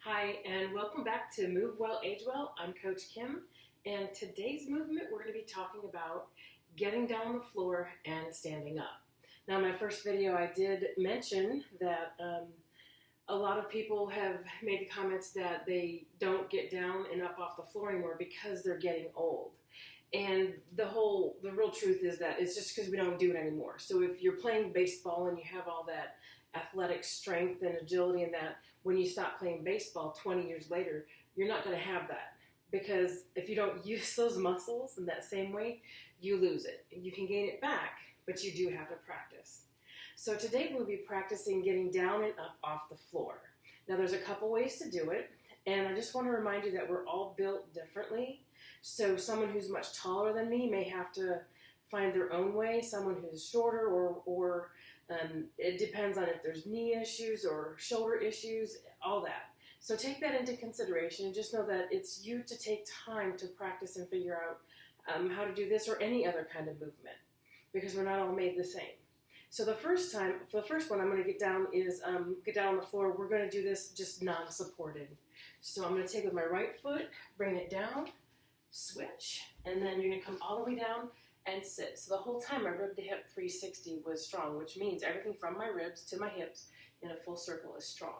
Hi, and welcome back to Move Well, Age Well. I'm Coach Kim, and today's movement we're going to be talking about getting down on the floor and standing up. Now, in my first video, I did mention that a lot of people have made the comments that they don't get down and up off the floor anymore because they're getting old. And the real truth is that it's just because we don't do it anymore. So if you're playing baseball and you have all that athletic strength and agility and that, when you stop playing baseball 20 years later, you're not going to have that. Because if you don't use those muscles in that same way, you lose it. You can gain it back, but you do have to practice. So today we'll be practicing getting down and up off the floor. Now there's a couple ways to do it, and I just want to remind you that we're all built differently. So someone who's much taller than me may have to find their own way. Someone who's shorter or it depends on if there's knee issues or shoulder issues, all that. So take that into consideration and just know that it's you to take time to practice and figure out how to do this or any other kind of movement, because we're not all made the same. So the first one I'm going to get down is get down on the floor. We're going to do this just non-supported. So I'm going to take with my right foot, bring it down, switch, and then you're going to come all the way down and sit. So the whole time my rib to hip 360 was strong, which means everything from my ribs to my hips in a full circle is strong.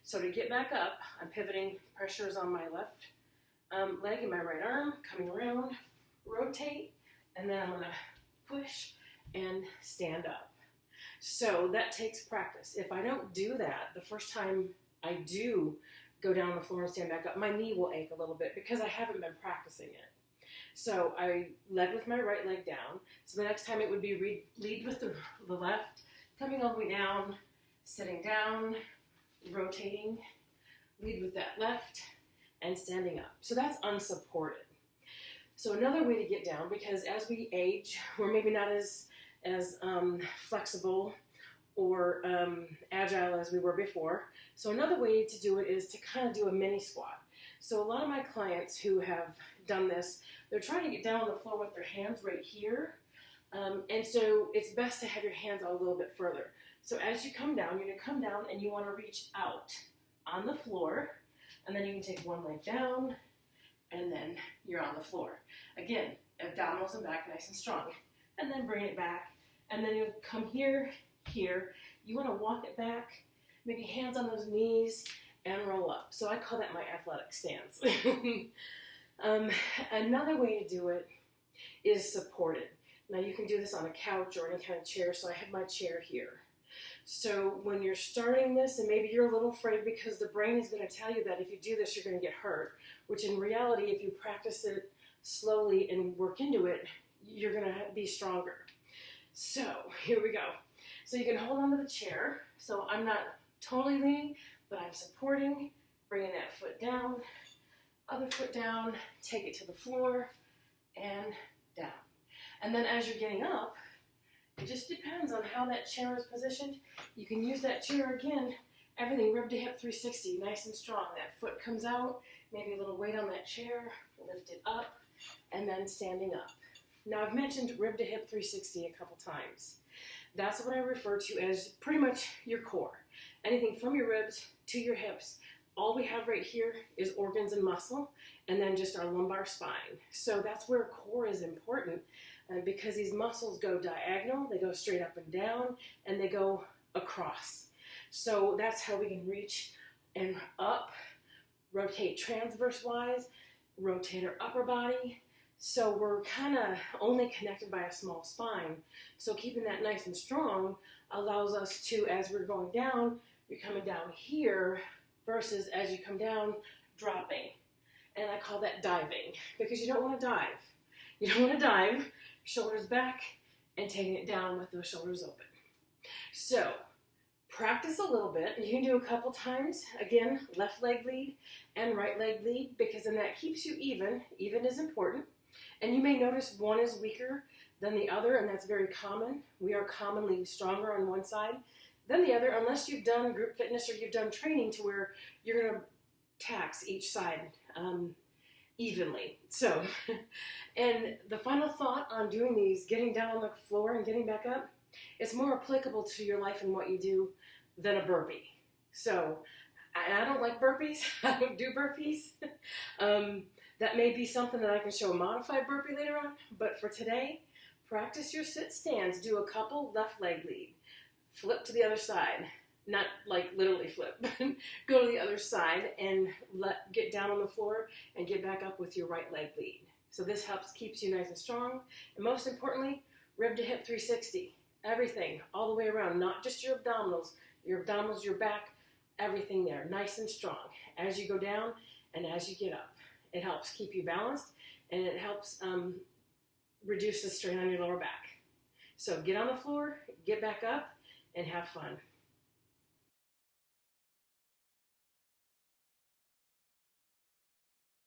So to get back up, I'm pivoting, pressure is on my left leg and my right arm, coming around, rotate, and then I'm going to push and stand up. So that takes practice. If I don't do that, the first time I do go down on the floor and stand back up, my knee will ache a little bit because I haven't been practicing it. So I led with my right leg down. So the next time it would be lead with the left, coming all the way down, sitting down, rotating, lead with that left, and standing up. So that's unsupported. So another way to get down, because as we age, we're maybe not as flexible or agile as we were before. So another way to do it is to kind of do a mini squat. So a lot of my clients who have done this, they're trying to get down on the floor with their hands right here. And so it's best to have your hands a little bit further. So as you come down, you're going to come down and you want to reach out on the floor. And then you can take one leg down and then you're on the floor. Again, abdominals and back nice and strong. And then bring it back. And then you'll come here, here. You want to walk it back, maybe hands on those knees, and roll up. So I call that my athletic stance. Another way to do it is supported. Now you can do this on a couch or any kind of chair, so I have my chair here. So when you're starting this, and maybe you're a little afraid because the brain is going to tell you that if you do this, you're going to get hurt, which in reality, if you practice it slowly and work into it, you're going to be stronger. So here we go. So you can hold on to the chair. So I'm not totally leaning, but I'm supporting, bringing that foot down, other foot down, take it to the floor, and down. And then as you're getting up, it just depends on how that chair is positioned. You can use that chair again, everything rib to hip 360, nice and strong. That foot comes out, maybe a little weight on that chair, lift it up, and then standing up. Now I've mentioned rib to hip 360 a couple times. That's what I refer to as pretty much your core. Anything from your ribs to your hips. All we have right here is organs and muscle, and then just our lumbar spine. So that's where core is important because these muscles go diagonal, they go straight up and down, and they go across. So that's how we can reach and up, rotate transverse-wise, rotate our upper body. So we're kind of only connected by a small spine. So keeping that nice and strong allows us to, as we're going down, you're coming down here versus as you come down, dropping. And I call that diving because you don't want to dive. You don't want to dive, shoulders back, and taking it down with those shoulders open. So practice a little bit. You can do a couple times. Again, left leg lead and right leg lead because then that keeps you even. Even is important. And you may notice one is weaker than the other, and that's very common. We are commonly stronger on one side than the other, unless you've done group fitness or you've done training to where you're going to tax each side evenly. So, and the final thought on doing these, getting down on the floor and getting back up, it's more applicable to your life and what you do than a burpee. So I don't like burpees. I don't do burpees. That may be something that I can show a modified burpee later on, but for today, practice your sit stands. Do a couple left leg lead. Flip to the other side. Not like literally flip, but go to the other side and get down on the floor and get back up with your right leg lead. So this keeps you nice and strong. And most importantly, rib to hip 360. Everything, all the way around, not just your abdominals, your back, everything there, nice and strong as you go down and as you get up. It helps keep you balanced, and it helps reduce the strain on your lower back. So get on the floor, get back up, and have fun.